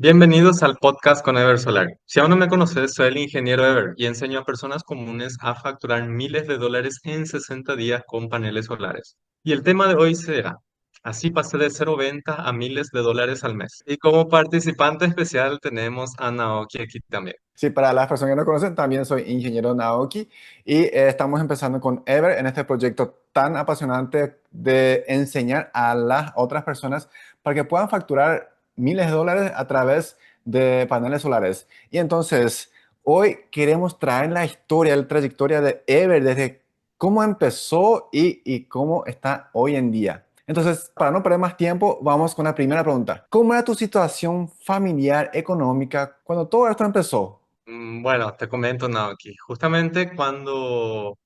Bienvenidos al podcast con Ever Solar. Si aún no me conoces, soy el ingeniero Ever y enseño a personas comunes a facturar miles de dólares en 60 días con paneles solares. Y el tema de hoy será, así pasé de cero venta a miles de dólares al mes. Y como participante especial tenemos a Naoki aquí también. Sí, para las personas que no conocen, también soy ingeniero Naoki y estamos empezando con Ever en este proyecto tan apasionante de enseñar a las otras personas para que puedan facturar miles de dólares a través de paneles solares. Y entonces, hoy queremos traer la historia, la trayectoria de Ever desde cómo empezó y cómo está hoy en día. Entonces, para no perder más tiempo, vamos con la primera pregunta. ¿Cómo era tu situación familiar, económica, cuando todo esto empezó? Bueno, te comento, Naoki. Justamente cuando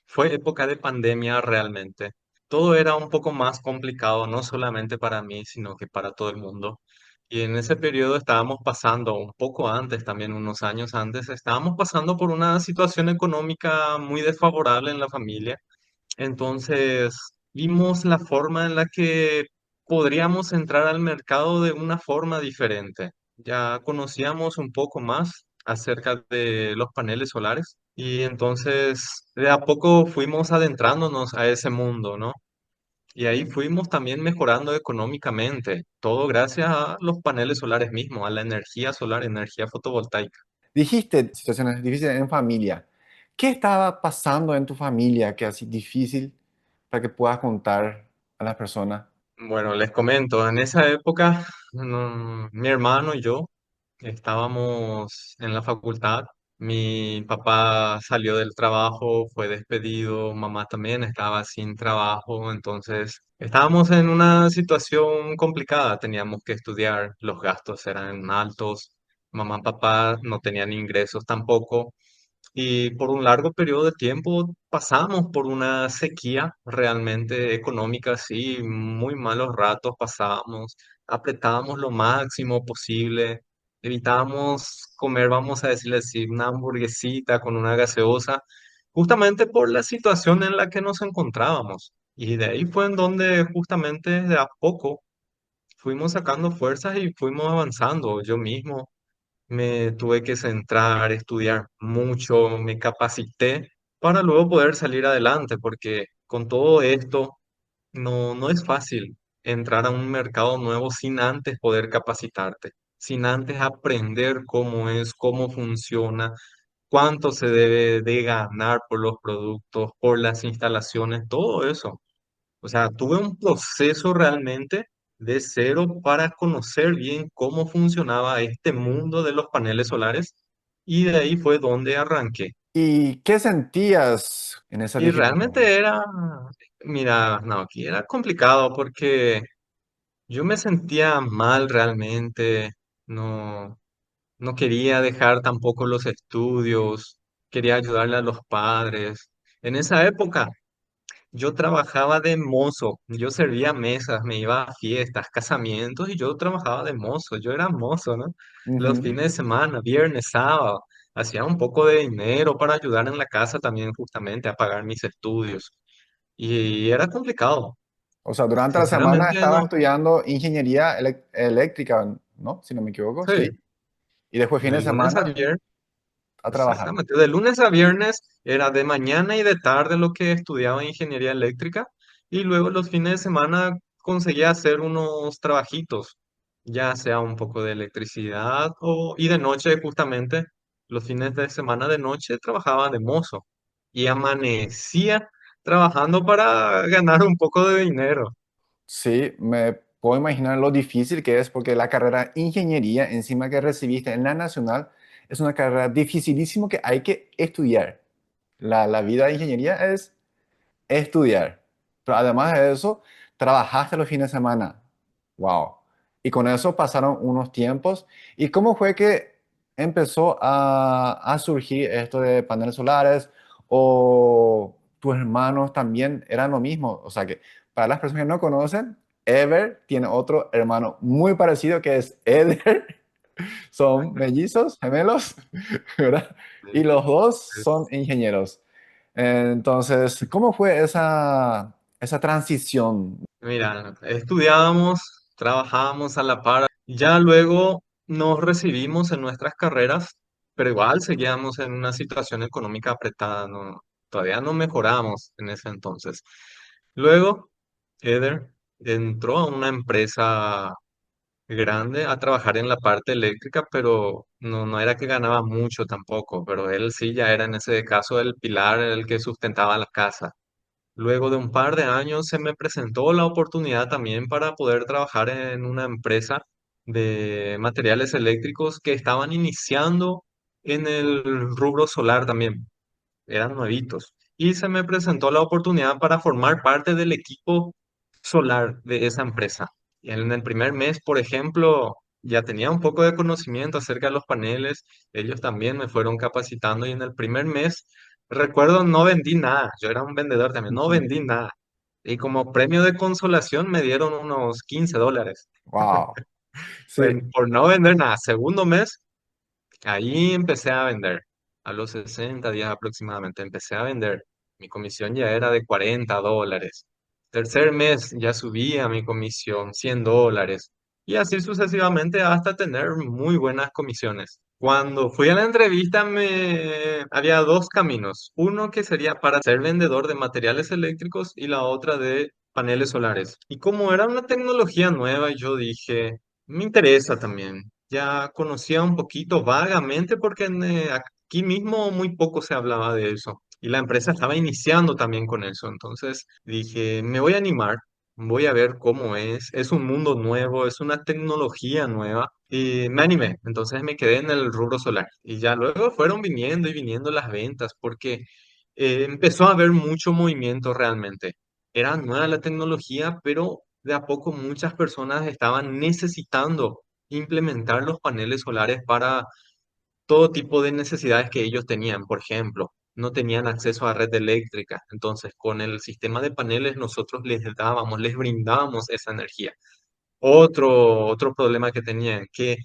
fue época de pandemia realmente. Todo era un poco más complicado, no solamente para mí, sino que para todo el mundo. Y en ese periodo estábamos pasando, un poco antes, también unos años antes, estábamos pasando por una situación económica muy desfavorable en la familia. Entonces, vimos la forma en la que podríamos entrar al mercado de una forma diferente. Ya conocíamos un poco más acerca de los paneles solares y entonces de a poco fuimos adentrándonos a ese mundo, ¿no? Y ahí fuimos también mejorando económicamente, todo gracias a los paneles solares mismos, a la energía solar, energía fotovoltaica. Dijiste situaciones difíciles en familia. ¿Qué estaba pasando en tu familia que así difícil para que puedas contar a las personas? Bueno, les comento, en esa época mi hermano y yo estábamos en la facultad. Mi papá salió del trabajo, fue despedido, mamá también estaba sin trabajo, entonces estábamos en una situación complicada, teníamos que estudiar, los gastos eran altos, mamá y papá no tenían ingresos tampoco. Y por un largo periodo de tiempo pasamos por una sequía realmente económica, sí, muy malos ratos pasábamos, apretábamos lo máximo posible, evitábamos comer, vamos a decirle así, una hamburguesita con una gaseosa, justamente por la situación en la que nos encontrábamos. Y de ahí fue en donde justamente de a poco fuimos sacando fuerzas y fuimos avanzando. Yo mismo me tuve que centrar, estudiar mucho, me capacité para luego poder salir adelante, porque con todo esto no es fácil entrar a un mercado nuevo sin antes poder capacitarte, sin antes aprender cómo es, cómo funciona, cuánto se debe de ganar por los productos, por las instalaciones, todo eso. O sea, tuve un proceso realmente de cero para conocer bien cómo funcionaba este mundo de los paneles solares y de ahí fue donde arranqué. ¿Y qué sentías en esa Y dificultad? realmente era, mira, no, aquí era complicado porque yo me sentía mal realmente, no, no quería dejar tampoco los estudios, quería ayudarle a los padres. En esa época yo trabajaba de mozo, yo servía mesas, me iba a fiestas, casamientos y yo trabajaba de mozo, yo era mozo, ¿no? Los Ujú. fines de semana, viernes, sábado, hacía un poco de dinero para ayudar en la casa también justamente a pagar mis estudios. Y era complicado, O sea, durante la semana sinceramente estabas no. estudiando ingeniería eléctrica, ¿no? Si no me equivoco, Sí, sí. Y después fin de de lunes a semana viernes. a trabajar. Exactamente, de lunes a viernes era de mañana y de tarde lo que estudiaba ingeniería eléctrica y luego los fines de semana conseguía hacer unos trabajitos, ya sea un poco de electricidad y de noche justamente, los fines de semana de noche trabajaba de mozo y amanecía trabajando para ganar un poco de dinero. Sí, me puedo imaginar lo difícil que es porque la carrera ingeniería, encima que recibiste en la nacional, es una carrera dificilísimo que hay que estudiar. La vida de ingeniería es estudiar. Pero además de eso, trabajaste los fines de semana. Wow. Y con eso pasaron unos tiempos. ¿Y cómo fue que empezó a surgir esto de paneles solares? ¿O tus hermanos también eran lo mismo? O sea que para las personas que no conocen, Ever tiene otro hermano muy parecido que es Eder. Son mellizos, gemelos, ¿verdad? Y los dos son ingenieros. Entonces, ¿cómo fue esa transición? Mira, estudiábamos, trabajábamos a la par. Ya luego nos recibimos en nuestras carreras, pero igual seguíamos en una situación económica apretada, no, todavía no mejoramos en ese entonces. Luego, Eder entró a una empresa grande a trabajar en la parte eléctrica, pero no era que ganaba mucho tampoco, pero él sí ya era en ese caso el pilar, el que sustentaba la casa. Luego de un par de años se me presentó la oportunidad también para poder trabajar en una empresa de materiales eléctricos que estaban iniciando en el rubro solar también, eran nuevitos. Y se me presentó la oportunidad para formar parte del equipo solar de esa empresa. Y en el primer mes, por ejemplo, ya tenía un poco de conocimiento acerca de los paneles, ellos también me fueron capacitando y en el primer mes, recuerdo, no vendí nada, yo era un vendedor también, no vendí nada. Y como premio de consolación me dieron unos $15 Wow. Sí. por no vender nada. Segundo mes, ahí empecé a vender. A los 60 días aproximadamente empecé a vender. Mi comisión ya era de $40. Tercer mes ya subía mi comisión $100. Y así sucesivamente hasta tener muy buenas comisiones. Cuando fui a la entrevista había dos caminos. Uno que sería para ser vendedor de materiales eléctricos y la otra de paneles solares. Y como era una tecnología nueva, yo dije, me interesa también. Ya conocía un poquito vagamente porque aquí mismo muy poco se hablaba de eso. Y la empresa estaba iniciando también con eso. Entonces dije, me voy a animar, voy a ver cómo es. Es un mundo nuevo, es una tecnología nueva. Y me animé. Entonces me quedé en el rubro solar. Y ya luego fueron viniendo y viniendo las ventas porque empezó a haber mucho movimiento realmente. Era nueva la tecnología, pero de a poco muchas personas estaban necesitando implementar los paneles solares para todo tipo de necesidades que ellos tenían. Por ejemplo, no tenían acceso a red eléctrica. Entonces, con el sistema de paneles nosotros les dábamos, les brindábamos esa energía. Otro problema que tenían, que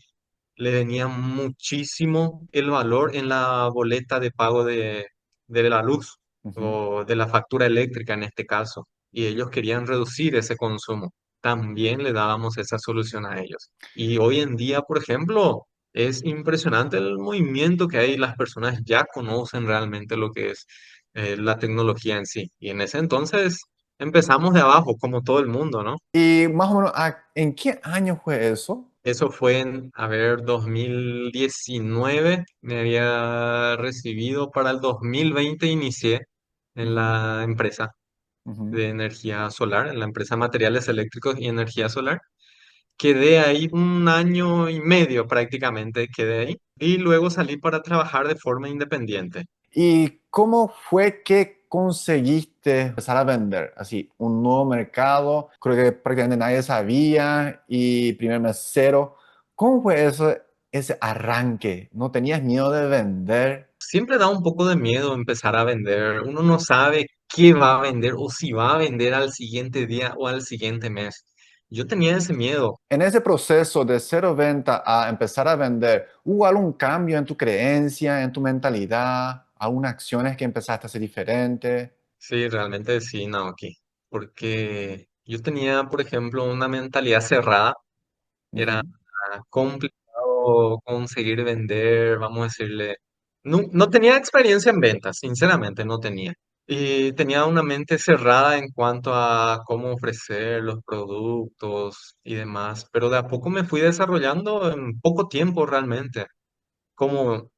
le venía muchísimo el valor en la boleta de pago de la luz Ujú. o de la factura eléctrica en este caso, y ellos querían reducir ese consumo. También le dábamos esa solución a ellos. Y hoy en día, por ejemplo, es impresionante el movimiento que hay. Las personas ya conocen realmente lo que es la tecnología en sí. Y en ese entonces empezamos de abajo, como todo el mundo, ¿no? Y más o menos, ¿en qué año fue eso? Eso fue en, a ver, 2019. Me había recibido para el 2020, inicié en Ujú, la empresa ujú. de energía solar, en la empresa Materiales Eléctricos y Energía Solar. Quedé ahí un año y medio prácticamente, quedé ahí. Y luego salí para trabajar de forma independiente. ¿Y cómo fue que conseguiste empezar a vender? Así, un nuevo mercado, creo que prácticamente nadie sabía y primer mesero. ¿Cómo fue eso, ese arranque? ¿No tenías miedo de vender? Siempre da un poco de miedo empezar a vender. Uno no sabe qué va a vender o si va a vender al siguiente día o al siguiente mes. Yo tenía ese miedo. En ese proceso de cero venta a empezar a vender, ¿hubo algún cambio en tu creencia, en tu mentalidad? ¿Algunas acciones que empezaste a hacer diferente? Sí, realmente sí, Naoki. Porque yo tenía, por ejemplo, una mentalidad cerrada. Era Ujú. complicado conseguir vender, vamos a decirle. No tenía experiencia en ventas, sinceramente, no tenía. Y tenía una mente cerrada en cuanto a cómo ofrecer los productos y demás. Pero de a poco me fui desarrollando en poco tiempo realmente. Como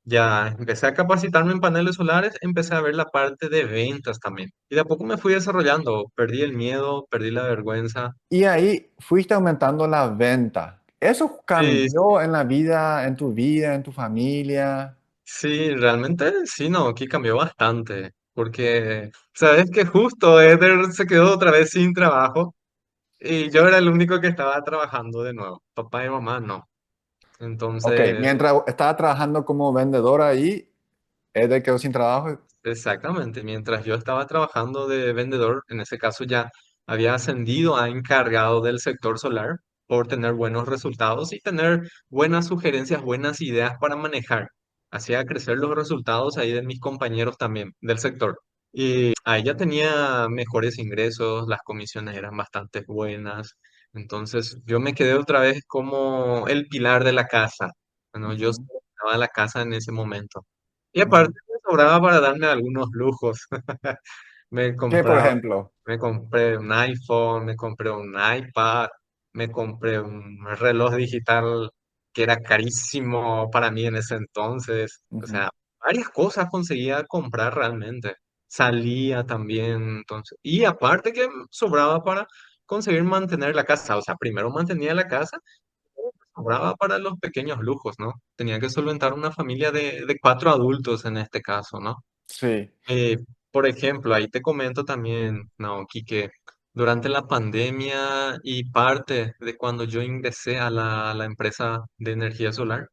ya empecé a capacitarme en paneles solares, empecé a ver la parte de ventas también. Y de a poco me fui desarrollando, perdí el miedo, perdí la vergüenza. Y ahí fuiste aumentando la venta. ¿Eso Sí, cambió en la vida, en tu vida, en tu familia? sí, realmente sí, no, aquí cambió bastante. Porque, sabes que justo Eder se quedó otra vez sin trabajo y yo era el único que estaba trabajando de nuevo. Papá y mamá no. Ok, Entonces, mientras estaba trabajando como vendedora ahí, Eder quedó sin trabajo. exactamente, mientras yo estaba trabajando de vendedor, en ese caso ya había ascendido a encargado del sector solar por tener buenos resultados y tener buenas sugerencias, buenas ideas para manejar. Hacía crecer los resultados ahí de mis compañeros también del sector. Y ahí ya tenía mejores ingresos, las comisiones eran bastante buenas, Entonces yo me quedé otra vez como el pilar de la casa. Bueno, yo Ujú, estaba la casa en ese momento. Y aparte ujú. me sobraba para darme algunos lujos. Me ¿Qué, por compraba, ejemplo? me compré un iPhone, me compré un iPad, me compré un reloj digital que era carísimo para mí en ese entonces. O Ujú. sea, varias cosas conseguía comprar realmente. Salía también, entonces. Y aparte que sobraba para conseguir mantener la casa. O sea, primero mantenía la casa, sobraba para los pequeños lujos, ¿no? Tenía que solventar una familia de cuatro adultos en este caso, ¿no? Sí. Eh, por ejemplo, ahí te comento también, Naoki, que durante la pandemia y parte de cuando yo ingresé a la empresa de energía solar,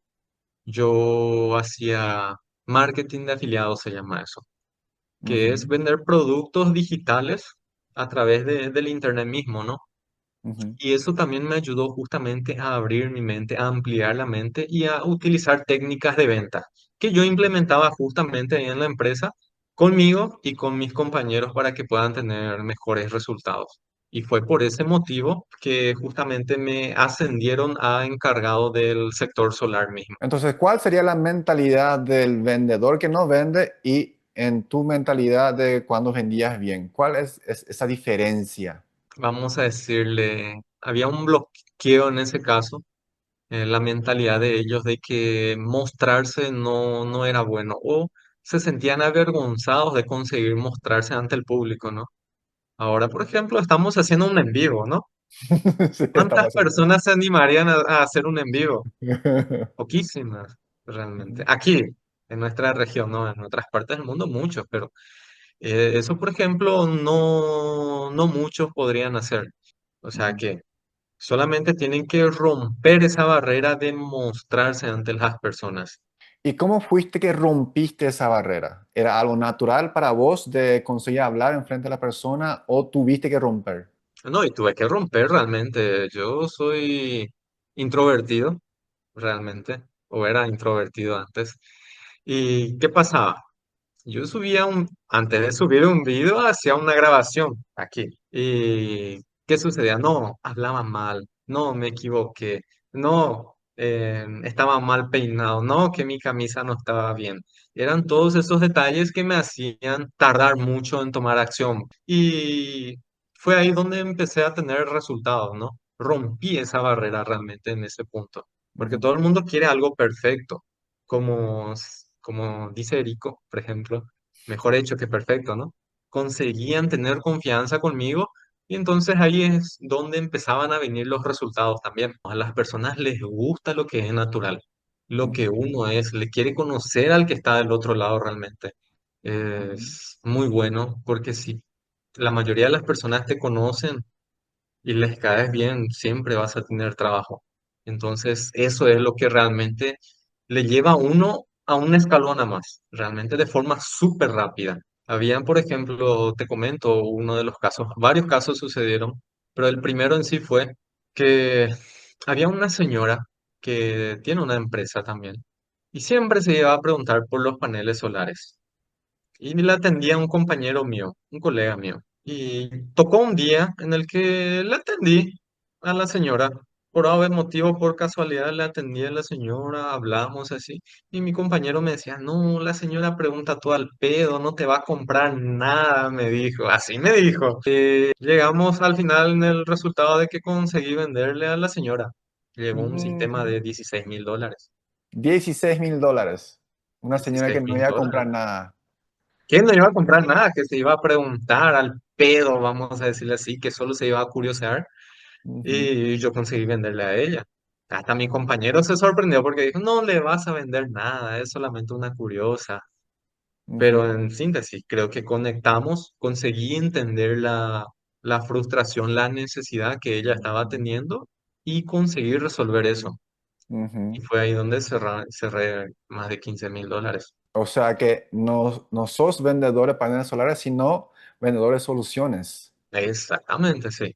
yo hacía marketing de afiliados, se llama eso, que es Ujú, vender productos digitales a través del internet mismo, ¿no? ujú. Y eso también me ayudó justamente a abrir mi mente, a ampliar la mente y a utilizar técnicas de venta que yo implementaba justamente ahí en la empresa conmigo y con mis compañeros para que puedan tener mejores resultados. Y fue por ese motivo que justamente me ascendieron a encargado del sector solar mismo. Entonces, ¿cuál sería la mentalidad del vendedor que no vende y en tu mentalidad de cuando vendías bien? ¿Cuál es esa diferencia? Vamos a decirle, había un bloqueo en ese caso, la mentalidad de ellos de que mostrarse no era bueno o se sentían avergonzados de conseguir mostrarse ante el público, ¿no? Ahora, por ejemplo, estamos haciendo un en vivo, ¿no? Sí, ¿Cuántas estamos haciendo. personas se animarían a hacer un en vivo? Poquísimas, realmente. Ujú, Aquí, en nuestra región, ¿no? En otras partes del mundo, muchos, pero eso, por ejemplo, no muchos podrían hacer. O sea ujú. que solamente tienen que romper esa barrera de mostrarse ante las personas. ¿Y cómo fuiste que rompiste esa barrera? ¿Era algo natural para vos de conseguir hablar enfrente de la persona o tuviste que romper? No, y tuve que romper realmente. Yo soy introvertido, realmente, o era introvertido antes. ¿Y qué pasaba? Yo subía antes de subir un video, hacía una grabación aquí. ¿Y qué sucedía? No, hablaba mal, no, me equivoqué, no, estaba mal peinado, no, que mi camisa no estaba bien. Eran todos esos detalles que me hacían tardar mucho en tomar acción. Y fue ahí donde empecé a tener resultados, ¿no? Rompí esa barrera realmente en ese punto, porque Ujú, todo el mundo quiere algo perfecto como dice Erico, por ejemplo, mejor hecho que perfecto, ¿no? Conseguían tener confianza conmigo y entonces ahí es donde empezaban a venir los resultados también. A las personas les gusta lo que es natural, lo que ujú, uno es, le quiere conocer al que está del otro lado realmente. ujú, Es muy bueno porque si la mayoría de las personas te conocen, y les caes bien, siempre vas a tener trabajo. Entonces, eso es lo que realmente le lleva a uno a un escalón a más, realmente de forma súper rápida. Habían, por ejemplo, te comento uno de los casos, varios casos sucedieron, pero el primero en sí fue que había una señora que tiene una empresa también y siempre se iba a preguntar por los paneles solares. Y le atendía un compañero mío, un colega mío. Y tocó un día en el que le atendí a la señora. Por algún motivo, por casualidad, le atendí a la señora, hablamos así. Y mi compañero me decía, no, la señora pregunta todo al pedo, no te va a comprar nada, me dijo. Así me dijo. Llegamos al final en el resultado de que conseguí venderle a la señora. Llegó un sistema ujú. de $16.000. 16.000 dólares. Una señora que dieciséis no mil iba a comprar dólares. nada. Que no iba a comprar nada, que se iba a preguntar al pedo, vamos a decirle así, que solo se iba a curiosear Ujú, y yo conseguí venderle a ella. Hasta mi compañero se sorprendió porque dijo, no le vas a vender nada, es solamente una curiosa. ujú, Pero en síntesis, creo que conectamos, conseguí entender la frustración, la necesidad que ella estaba ujú, teniendo y conseguí resolver eso. Y ujú. fue ahí donde cerré más de $15.000. O sea que no sos vendedor de paneles solares, sino vendedor de soluciones. Exactamente, sí.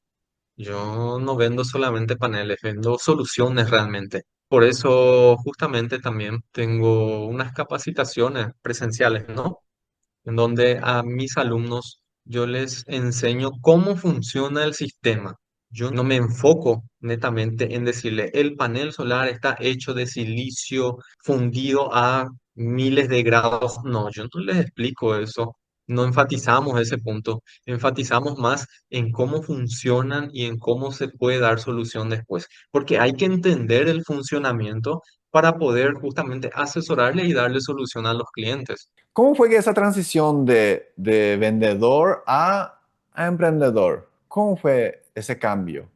Yo no vendo solamente paneles, vendo soluciones realmente. Por eso justamente también tengo unas capacitaciones presenciales, ¿no? En donde a mis alumnos yo les enseño cómo funciona el sistema. Yo no me enfoco netamente en decirle, el panel solar está hecho de silicio fundido a miles de grados. No, yo no les explico eso. No enfatizamos ese punto. Enfatizamos más en cómo funcionan y en cómo se puede dar solución después. Porque hay que entender el funcionamiento para poder justamente asesorarle y darle solución a los clientes. ¿Cómo fue que esa transición de vendedor a emprendedor? ¿Cómo fue ese cambio?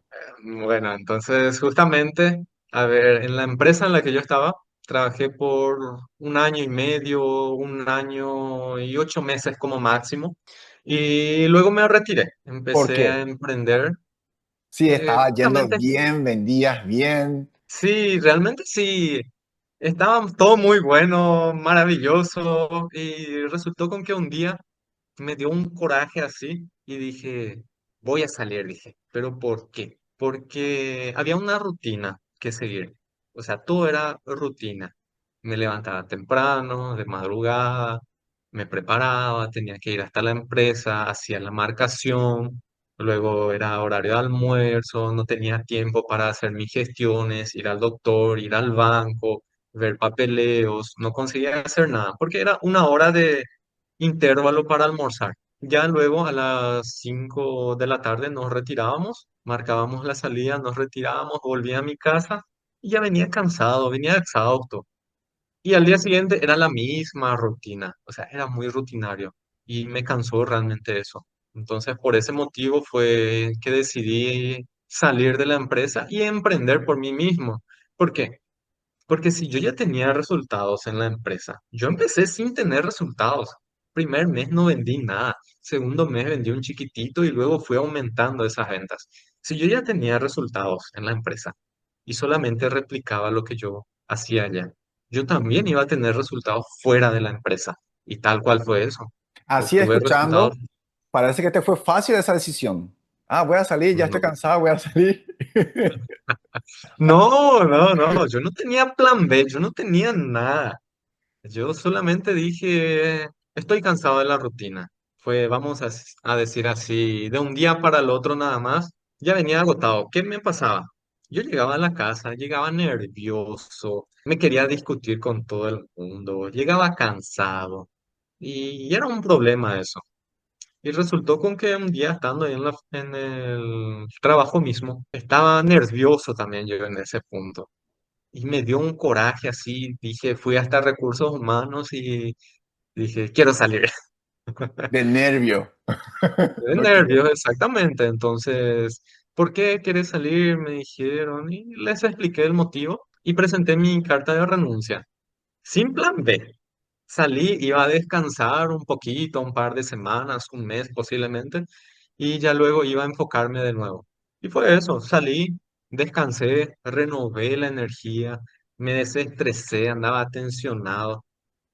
Bueno, entonces justamente, a ver, en la empresa en la que yo estaba, trabajé por un año y medio, un año y 8 meses como máximo, y luego me retiré, ¿Por empecé a qué? emprender, Sí, estaba yendo justamente, bien, vendías bien. sí, realmente sí, estaba todo muy bueno, maravilloso, y resultó con que un día me dio un coraje así y dije, voy a salir, dije, pero ¿por qué? Porque había una rutina que seguir, o sea, todo era rutina. Me levantaba temprano, de madrugada, me preparaba, tenía que ir hasta la empresa, hacía la marcación, luego era horario de almuerzo, no tenía tiempo para hacer mis gestiones, ir al doctor, ir al banco, ver papeleos, no conseguía hacer nada, porque era una hora de intervalo para almorzar. Ya luego a las 5 de la tarde nos retirábamos, marcábamos la salida, nos retirábamos, volví a mi casa y ya venía cansado, venía exhausto. Y al día siguiente era la misma rutina, o sea, era muy rutinario y me cansó realmente eso. Entonces, por ese motivo fue que decidí salir de la empresa y emprender por mí mismo. ¿Por qué? Porque si yo ya tenía resultados en la empresa, yo empecé sin tener resultados. Primer mes no vendí nada, segundo mes vendí un chiquitito y luego fui aumentando esas ventas. Si yo ya tenía resultados en la empresa y solamente replicaba lo que yo hacía allá, yo también iba a tener resultados fuera de la empresa. Y tal cual fue eso. Así Obtuve resultados. escuchando, parece que te fue fácil esa decisión. Ah, voy a salir, ya estoy No, cansado, voy a salir. no, yo no tenía plan B, yo no tenía nada. Yo solamente dije, estoy cansado de la rutina. Fue, vamos a decir así, de un día para el otro nada más, ya venía agotado. ¿Qué me pasaba? Yo llegaba a la casa, llegaba nervioso, me quería discutir con todo el mundo, llegaba cansado y era un problema eso. Y resultó con que un día estando ahí en el trabajo mismo, estaba nervioso también yo en ese punto. Y me dio un coraje así, dije, fui hasta recursos humanos y dije, quiero salir. De nervio. De No quiero. nervios, exactamente. Entonces, ¿por qué quieres salir? Me dijeron y les expliqué el motivo y presenté mi carta de renuncia. Sin plan B. Salí, iba a descansar un poquito, un par de semanas, un mes posiblemente, y ya luego iba a enfocarme de nuevo. Y fue eso, salí, descansé, renové la energía, me desestresé, andaba tensionado.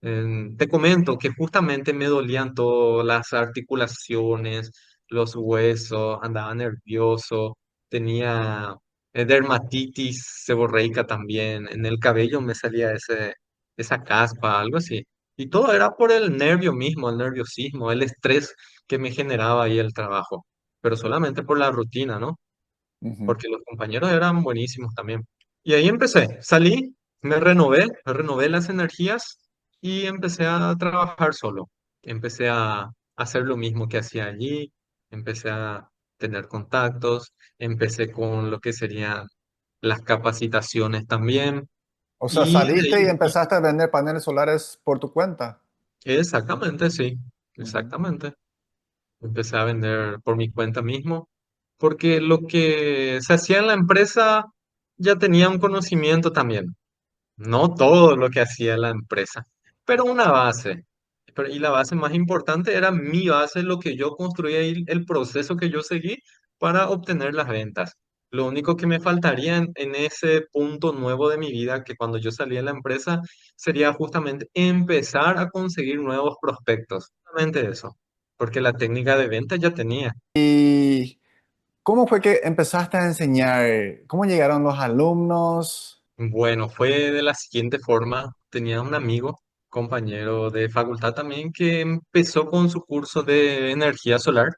Te comento que justamente me dolían todas las articulaciones, los huesos, andaba nervioso, tenía dermatitis seborreica también, en el cabello me salía esa caspa, algo así. Y todo era por el nervio mismo, el nerviosismo, el estrés que me generaba ahí el trabajo, pero solamente por la rutina, ¿no? Ujú. Porque los compañeros eran buenísimos también. Y ahí empecé, salí, me renové las energías y empecé a trabajar solo. Empecé a hacer lo mismo que hacía allí, empecé a tener contactos, empecé con lo que serían las capacitaciones también. O sea, Y de saliste y ahí, empezaste a vender paneles solares por tu cuenta. exactamente, sí, Ujú. exactamente. Empecé a vender por mi cuenta mismo, porque lo que se hacía en la empresa ya tenía un conocimiento también. No todo lo que hacía la empresa, pero una base. Y la base más importante era mi base, lo que yo construía y el proceso que yo seguí para obtener las ventas. Lo único que me faltaría en ese punto nuevo de mi vida, que cuando yo salí de la empresa, sería justamente empezar a conseguir nuevos prospectos. Justamente eso, porque la técnica de venta ya tenía. ¿Y cómo fue que empezaste a enseñar? ¿Cómo llegaron los alumnos? Bueno, fue de la siguiente forma. Tenía un amigo, compañero de facultad también, que empezó con su curso de energía solar.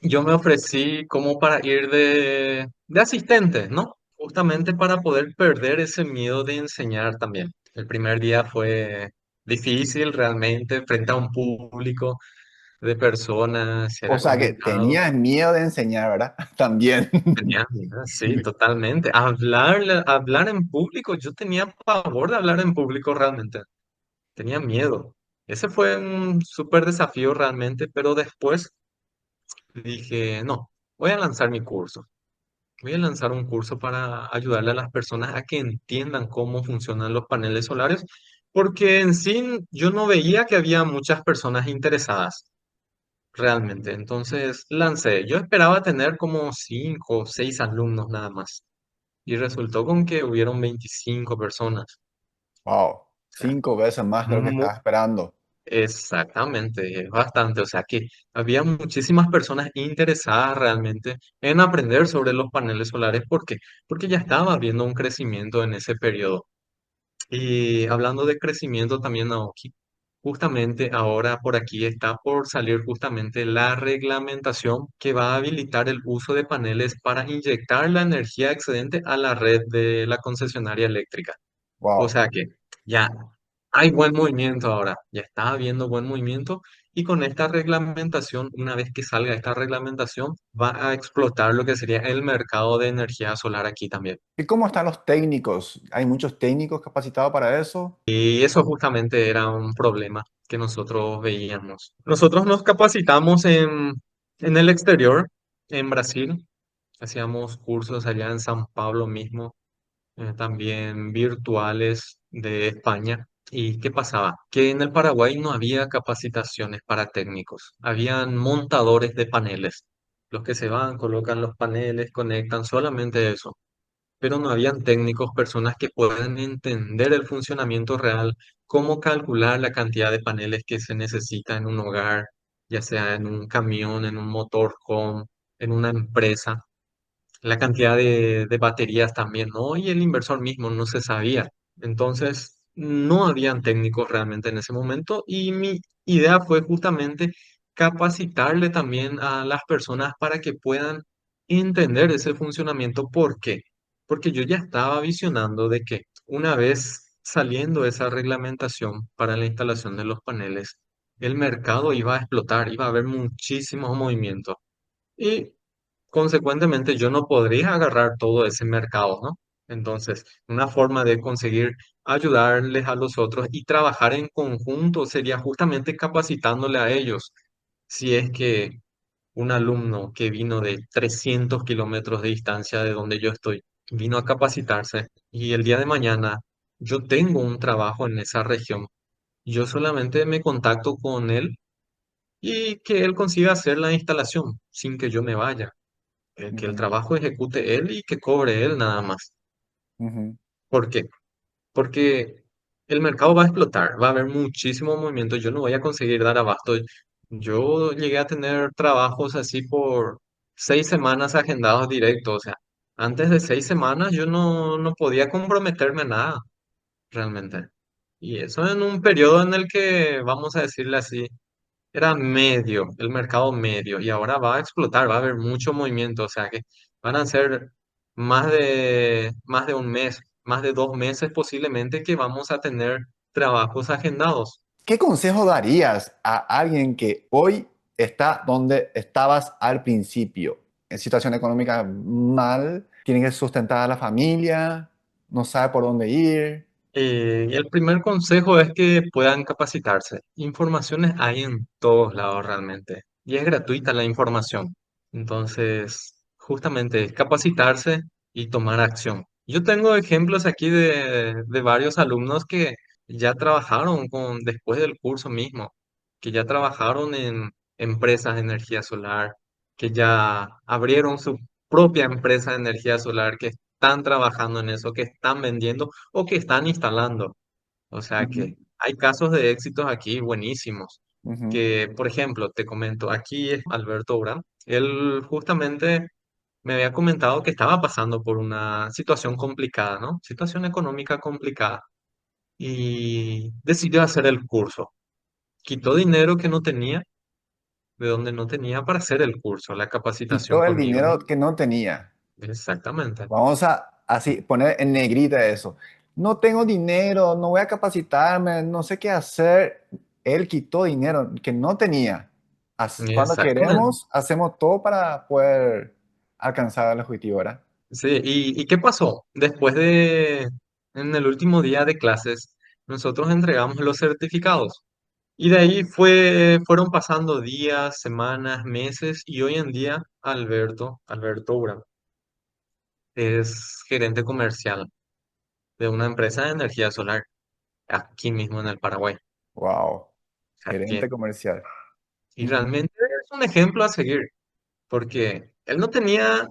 yo me ofrecí como para ir de asistente, ¿no? Justamente para poder perder ese miedo de enseñar también. El primer día fue difícil realmente frente a un público de personas, O era sea que complicado. tenías miedo de enseñar, ¿verdad? También. Tenía, sí, totalmente. Hablar en público, yo tenía pavor de hablar en público realmente. Tenía miedo. Ese fue un súper desafío realmente, pero después dije, no, voy a lanzar mi curso. Voy a lanzar un curso para ayudarle a las personas a que entiendan cómo funcionan los paneles solares, porque en sí yo no veía que había muchas personas interesadas realmente. Entonces lancé. Yo esperaba tener como 5 o 6 alumnos nada más. Y resultó con que hubieron 25 personas. Wow, O sea, 5 veces más de lo que mu- estaba esperando. exactamente, es bastante. O sea que había muchísimas personas interesadas realmente en aprender sobre los paneles solares. ¿Por qué? Porque ya estaba habiendo un crecimiento en ese periodo. Y hablando de crecimiento también, Naoki, justamente ahora por aquí está por salir justamente la reglamentación que va a habilitar el uso de paneles para inyectar la energía excedente a la red de la concesionaria eléctrica. O Wow. sea que ya hay buen movimiento ahora, ya está habiendo buen movimiento y con esta reglamentación, una vez que salga esta reglamentación, va a explotar lo que sería el mercado de energía solar aquí también. ¿Y cómo están los técnicos? ¿Hay muchos técnicos capacitados para eso? Y eso justamente era un problema que nosotros veíamos. Nosotros nos capacitamos en el exterior, en Brasil, hacíamos cursos allá en San Pablo mismo, también virtuales de España. ¿Y qué pasaba? Que en el Paraguay no había capacitaciones para técnicos, habían montadores de paneles. Los que se van, colocan los paneles, conectan, solamente eso, pero no habían técnicos, personas que puedan entender el funcionamiento real, cómo calcular la cantidad de paneles que se necesita en un hogar, ya sea en un camión, en un motorhome, en una empresa, la cantidad de baterías también, ¿no? Y el inversor mismo no se sabía. Entonces, no habían técnicos realmente en ese momento y mi idea fue justamente capacitarle también a las personas para que puedan entender ese funcionamiento. ¿Por qué? Porque yo ya estaba visionando de que una vez saliendo esa reglamentación para la instalación de los paneles, el mercado iba a explotar, iba a haber muchísimos movimientos. Y consecuentemente yo no podría agarrar todo ese mercado, ¿no? Entonces, una forma de conseguir ayudarles a los otros y trabajar en conjunto sería justamente capacitándole a ellos. Si es que un alumno que vino de 300 kilómetros de distancia de donde yo estoy, vino a capacitarse y el día de mañana yo tengo un trabajo en esa región, yo solamente me contacto con él y que él consiga hacer la instalación sin que yo me vaya, que el Ujú, trabajo ejecute él y que cobre él nada más. ujú, ¿Por qué? Porque el mercado va a explotar, va a haber muchísimo movimiento, yo no voy a conseguir dar abasto. Yo llegué a tener trabajos así por 6 semanas agendados directos, o sea, antes de 6 semanas yo no podía comprometerme a nada, realmente. Y eso en un periodo en el que, vamos a decirle así, era medio, el mercado medio, y ahora va a explotar, va a haber mucho movimiento, o sea que van a ser más de un mes, más de 2 meses posiblemente que vamos a tener trabajos agendados. ¿Qué consejo darías a alguien que hoy está donde estabas al principio? En situación económica mal, tiene que sustentar a la familia, no sabe por dónde ir. Y el primer consejo es que puedan capacitarse. Informaciones hay en todos lados realmente, y es gratuita la información. Entonces, justamente es capacitarse y tomar acción. Yo tengo ejemplos aquí de varios alumnos que ya trabajaron después del curso mismo, que ya trabajaron en empresas de energía solar, que ya abrieron su propia empresa de energía solar, que están trabajando en eso, que están vendiendo o que están instalando. O sea Ujú, que hay casos de éxitos aquí buenísimos. ujú, Que, por ejemplo, te comento, aquí es Alberto Urán. Él justamente me había comentado que estaba pasando por una situación complicada, ¿no? Situación económica complicada. Y decidió hacer el curso. Quitó dinero que no tenía, de donde no tenía para hacer el curso, la capacitación Quitó el conmigo, ¿no? dinero que no tenía. Exactamente. Vamos a así poner en negrita eso. No tengo dinero, no voy a capacitarme, no sé qué hacer. Él quitó dinero que no tenía. Cuando Exactamente. queremos, hacemos todo para poder alcanzar el objetivo, ¿verdad? Sí, y qué pasó? En el último día de clases, nosotros entregamos los certificados. Y de ahí fueron pasando días, semanas, meses, y hoy en día Alberto Ura, es gerente comercial de una empresa de energía solar aquí mismo en el Paraguay. Wow, O sea, gerente comercial. y Ujú. realmente es un ejemplo a seguir, porque él no tenía,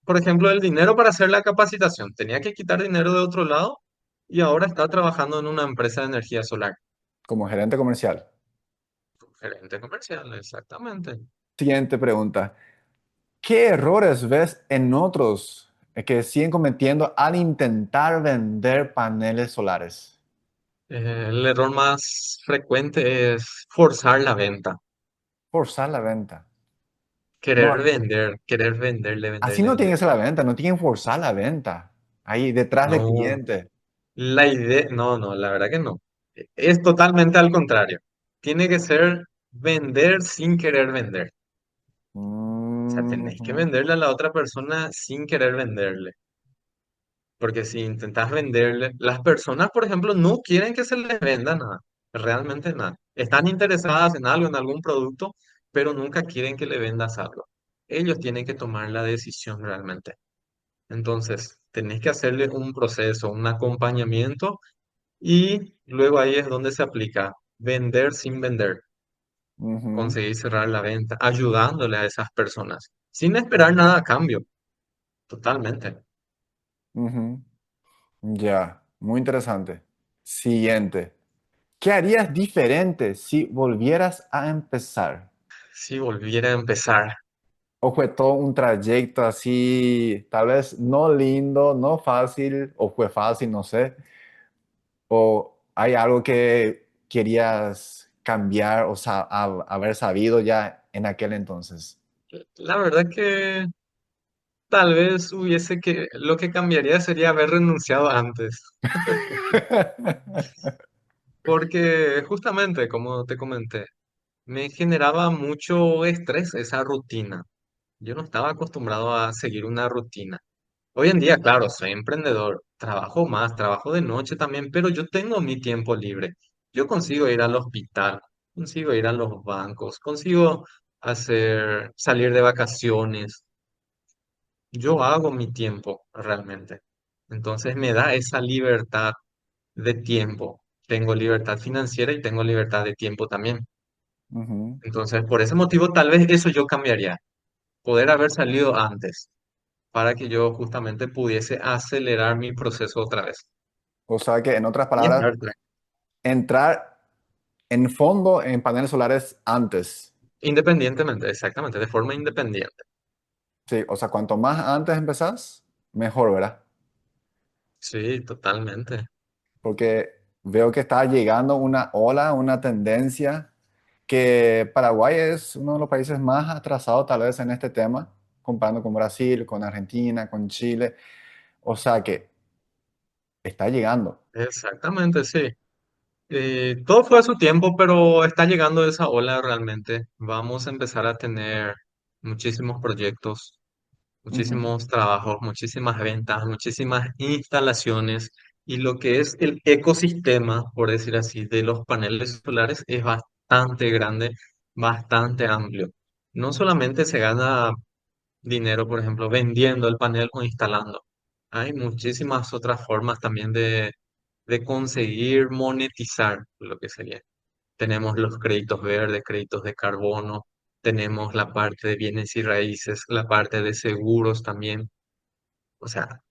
por ejemplo, el dinero para hacer la capacitación, tenía que quitar dinero de otro lado y ahora está trabajando en una empresa de energía solar. Como gerente comercial. Gerente comercial, exactamente. Siguiente pregunta. ¿Qué errores ves en otros que siguen cometiendo al intentar vender paneles solares? El error más frecuente es forzar la venta, Forzar la venta. No, querer venderle, así venderle, no tiene que venderle. ser la venta, no tienen que forzar la venta. Ahí detrás del No, cliente. la idea, no, la verdad que no. Es totalmente al contrario. Tiene que ser vender sin querer vender. O sea, tenés que Ujú, venderle a la otra persona sin querer venderle. Porque si intentas venderle, las personas, por ejemplo, no quieren que se les venda nada, realmente nada. Están interesadas en algo, en algún producto, pero nunca quieren que le vendas algo. Ellos tienen que tomar la decisión realmente. Entonces, tenés que hacerle un proceso, un acompañamiento y luego ahí es donde se aplica vender sin vender, ujú, conseguir cerrar la venta, ayudándole a esas personas, sin esperar nada a cambio, totalmente. ujú. Ya, muy interesante. Siguiente. ¿Qué harías diferente si volvieras a empezar? Si volviera a empezar. ¿O fue todo un trayecto así, tal vez no lindo, no fácil, o fue fácil, no sé? ¿O hay algo que querías cambiar o haber sabido ya en aquel entonces? La verdad que tal vez lo que cambiaría sería haber renunciado antes, porque justamente, como te comenté, me generaba mucho estrés esa rutina. Yo no estaba acostumbrado a seguir una rutina. Hoy en día, claro, soy emprendedor, trabajo más, trabajo de noche también, pero yo tengo mi tiempo libre. Yo consigo ir al hospital, consigo ir a los bancos, consigo salir de vacaciones. Yo hago mi tiempo realmente. Entonces me da esa libertad de tiempo. Tengo libertad financiera y tengo libertad de tiempo también. Ujú. Entonces, por ese motivo, tal vez eso yo cambiaría. Poder haber salido antes para que yo justamente pudiese acelerar mi proceso otra vez. O sea que, en otras Y palabras, estar tranquilo. entrar en fondo en paneles solares antes. Independientemente, exactamente, de forma independiente. Sí, o sea, cuanto más antes empezás, mejor, ¿verdad? Sí, totalmente. Porque veo que está llegando una ola, una tendencia, que Paraguay es uno de los países más atrasados tal vez en este tema, comparando con Brasil, con Argentina, con Chile. O sea que está llegando. Exactamente, sí. Todo fue a su tiempo, pero está llegando esa ola realmente. Vamos a empezar a tener muchísimos proyectos, Ujú, muchísimos trabajos, muchísimas ventas, muchísimas instalaciones y lo que es el ecosistema, por decir así, de los paneles solares es bastante grande, bastante amplio. No solamente se gana dinero, por ejemplo, vendiendo el panel o instalando. Hay muchísimas otras formas también de conseguir monetizar lo que sería. Tenemos los créditos verdes, créditos de carbono, tenemos la parte de bienes y raíces, la parte de seguros también. O sea,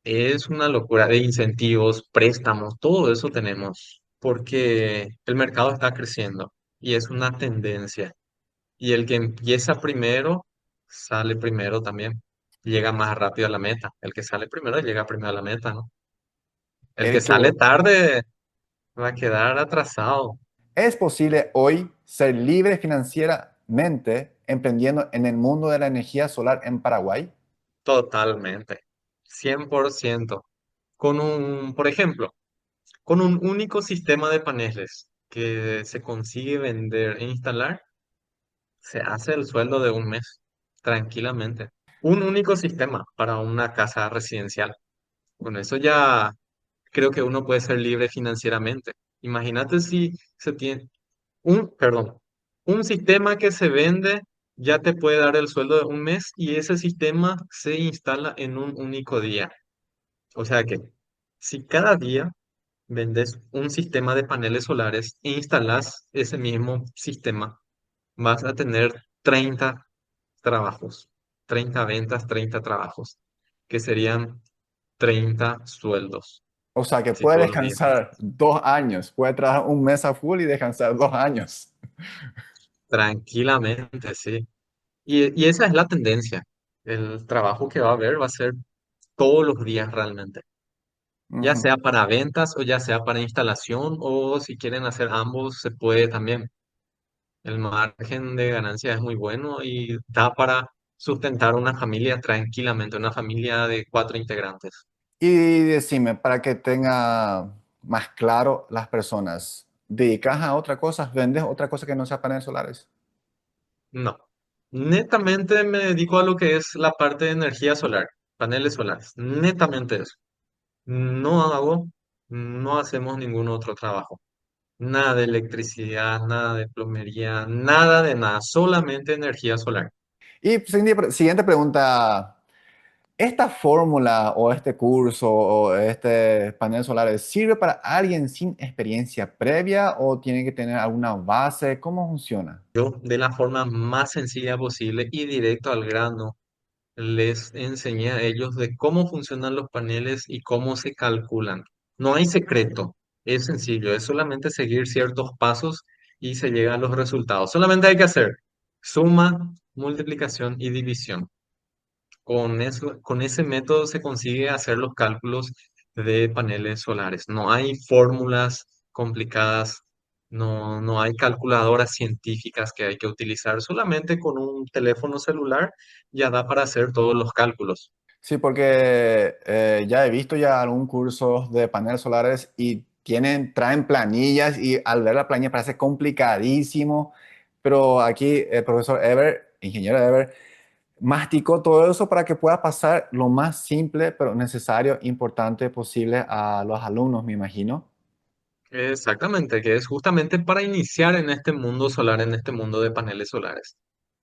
es una locura de incentivos, préstamos, todo eso tenemos, porque el mercado está creciendo y es una tendencia. Y el que empieza primero, sale primero también. Llega más rápido a la meta. El que sale primero llega primero a la meta, ¿no? El que El que, sale tarde va a quedar atrasado. ¿Es posible hoy ser libre financieramente mente emprendiendo en el mundo de la energía solar en Paraguay? Totalmente. 100%. Por ejemplo, con un único sistema de paneles que se consigue vender e instalar, se hace el sueldo de un mes, tranquilamente. Un único sistema para una casa residencial. Con eso ya creo que uno puede ser libre financieramente. Imagínate si se tiene perdón, un sistema que se vende ya te puede dar el sueldo de un mes y ese sistema se instala en un único día. O sea que si cada día vendes un sistema de paneles solares e instalas ese mismo sistema, vas a tener 30 trabajos, 30 ventas, 30 trabajos, que serían 30 sueldos, O sea, que si puede todos los días descansar haces. 2 años, puede trabajar un mes a full y descansar 2 años. Tranquilamente, sí. Y esa es la tendencia. El trabajo que va a haber va a ser todos los días realmente, ya Ujú. sea para ventas o ya sea para instalación o si quieren hacer ambos, se puede también. El margen de ganancia es muy bueno y da para sustentar una familia tranquilamente, una familia de 4 integrantes. Y decime, para que tenga más claro las personas, ¿dedicas a otra cosa? ¿Vendes otra cosa que no sea paneles solares? No, netamente me dedico a lo que es la parte de energía solar, paneles solares, netamente eso. No hago, no hacemos ningún otro trabajo. Nada de electricidad, nada de plomería, nada de nada, solamente energía solar. Y siguiente pregunta, ¿esta fórmula o este curso o este panel solar sirve para alguien sin experiencia previa o tiene que tener alguna base? ¿Cómo funciona? Yo, de la forma más sencilla posible y directo al grano, les enseñé a ellos de cómo funcionan los paneles y cómo se calculan. No hay secreto, es sencillo, es solamente seguir ciertos pasos y se llega a los resultados. Solamente hay que hacer suma, multiplicación y división. Con eso, con ese método se consigue hacer los cálculos de paneles solares. No hay fórmulas complicadas, no hay calculadoras científicas que hay que utilizar. Solamente con un teléfono celular ya da para hacer todos los cálculos. Sí, porque ya he visto ya algún curso de paneles solares y traen planillas y al ver la planilla parece complicadísimo, pero aquí el profesor Ever, ingeniero Ever, masticó todo eso para que pueda pasar lo más simple, pero necesario, importante posible a los alumnos, me imagino. Exactamente, que es justamente para iniciar en este mundo solar, en este mundo de paneles solares.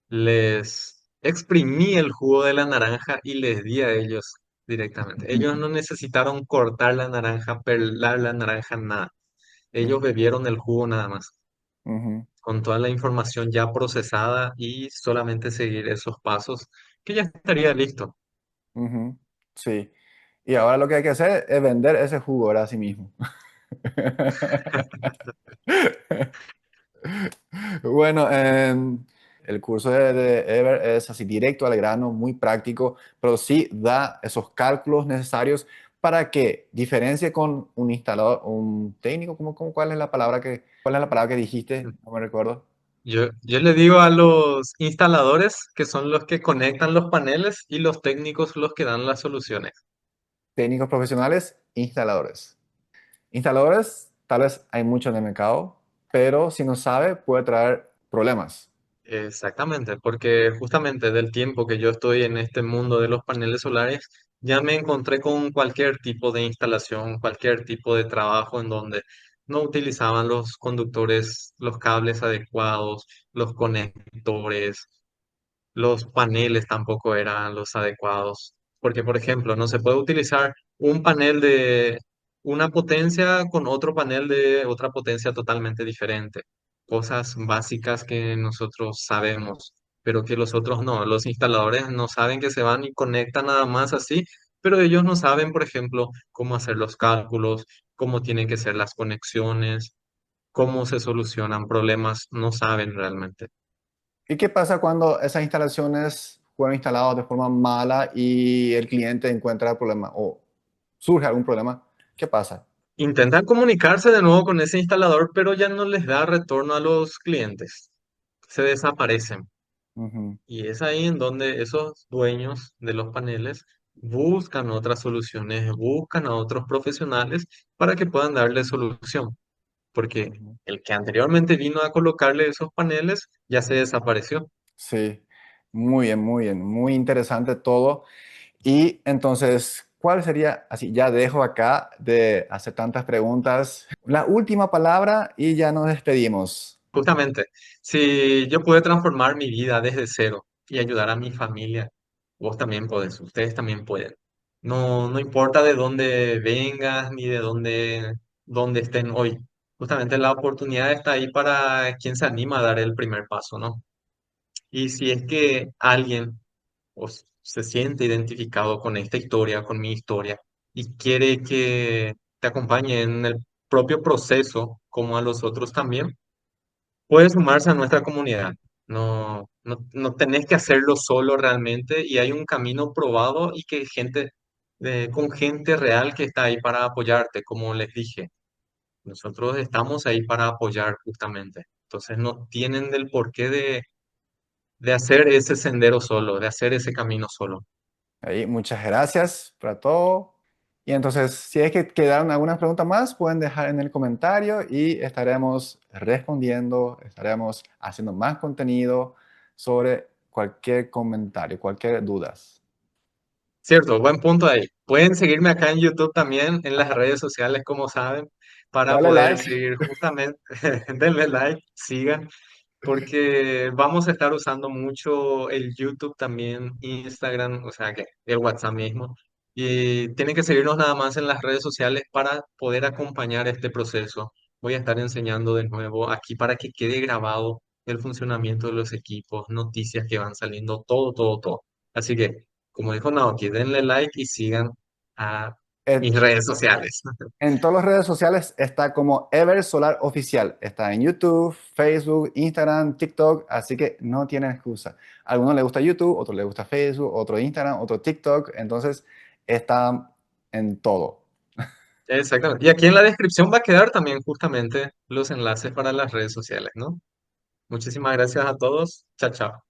Les exprimí el jugo de la naranja y les di a ellos directamente. Ellos no necesitaron cortar la naranja, pelar la naranja, nada. Ellos bebieron el jugo nada más, Ujú, con toda la información ya procesada y solamente seguir esos pasos, que ya estaría listo. ujú, sí. Y ahora lo que hay que hacer es vender ese jugo ahora a sí mismo. Bueno, el curso de Ever es así directo al grano, muy práctico, pero sí da esos cálculos necesarios para que diferencie con un instalador, un técnico, ¿cuál es la palabra que dijiste? No me recuerdo. Yo le digo a los instaladores que son los que conectan los paneles y los técnicos los que dan las soluciones. Técnicos profesionales, instaladores. Instaladores, tal vez hay mucho en el mercado, pero si no sabe, puede traer problemas. Exactamente, porque justamente del tiempo que yo estoy en este mundo de los paneles solares, ya me encontré con cualquier tipo de instalación, cualquier tipo de trabajo en donde no utilizaban los conductores, los cables adecuados, los conectores, los paneles tampoco eran los adecuados, porque por ejemplo, no se puede utilizar un panel de una potencia con otro panel de otra potencia totalmente diferente. Cosas básicas que nosotros sabemos, pero que los otros no. Los instaladores no saben que se van y conectan nada más así, pero ellos no saben, por ejemplo, cómo hacer los cálculos, cómo tienen que ser las conexiones, cómo se solucionan problemas, no saben realmente. ¿Y qué pasa cuando esas instalaciones fueron instaladas de forma mala y el cliente encuentra el problema o surge algún problema? ¿Qué pasa? Intentan comunicarse de nuevo con ese instalador, pero ya no les da retorno a los clientes. se desaparecen. Ujú, Y es ahí en donde esos dueños de los paneles buscan otras soluciones, buscan a otros profesionales para que puedan darle solución, porque ujú. el que anteriormente vino a colocarle esos paneles ya se desapareció. Sí, muy bien, muy interesante todo. Y entonces, ¿cuál sería, así ya dejo acá de hacer tantas preguntas, la última palabra y ya nos despedimos? Justamente, si yo pude transformar mi vida desde cero y ayudar a mi familia, vos también podés, ustedes también pueden. No, no importa de dónde vengas ni de dónde estén hoy. Justamente la oportunidad está ahí para quien se anima a dar el primer paso, ¿no? Y si es que alguien se siente identificado con esta historia, con mi historia, y quiere que te acompañe en el propio proceso, como a los otros también, puede sumarse a nuestra comunidad. No tenés que hacerlo solo realmente y hay un camino probado y que con gente real que está ahí para apoyarte, como les dije. Nosotros estamos ahí para apoyar justamente. Entonces no tienen del porqué de hacer ese sendero solo, de hacer ese camino solo. Ahí, muchas gracias para todo. Y entonces, si es que quedaron algunas preguntas más, pueden dejar en el comentario y estaremos respondiendo, estaremos haciendo más contenido sobre cualquier comentario, cualquier dudas. Cierto, buen punto ahí. Pueden seguirme acá en YouTube también, en las redes sociales, como saben, para Dale poder like. seguir justamente, denle like, sigan, porque vamos a estar usando mucho el YouTube también, Instagram, o sea que el WhatsApp mismo. Y tienen que seguirnos nada más en las redes sociales para poder acompañar este proceso. Voy a estar enseñando de nuevo aquí para que quede grabado el funcionamiento de los equipos, noticias que van saliendo, todo, todo, todo. Así que, como dijo Naoki, denle like y sigan a En, mis redes sociales. en todas las redes sociales está como Ever Solar Oficial. Está en YouTube, Facebook, Instagram, TikTok, así que no tienen excusa. A algunos les gusta YouTube, otro le gusta Facebook, otro Instagram, otro TikTok. Entonces, está en todo. Exactamente. Y aquí en la descripción va a quedar también justamente los enlaces para las redes sociales, ¿no? Muchísimas gracias a todos. Chao, chao.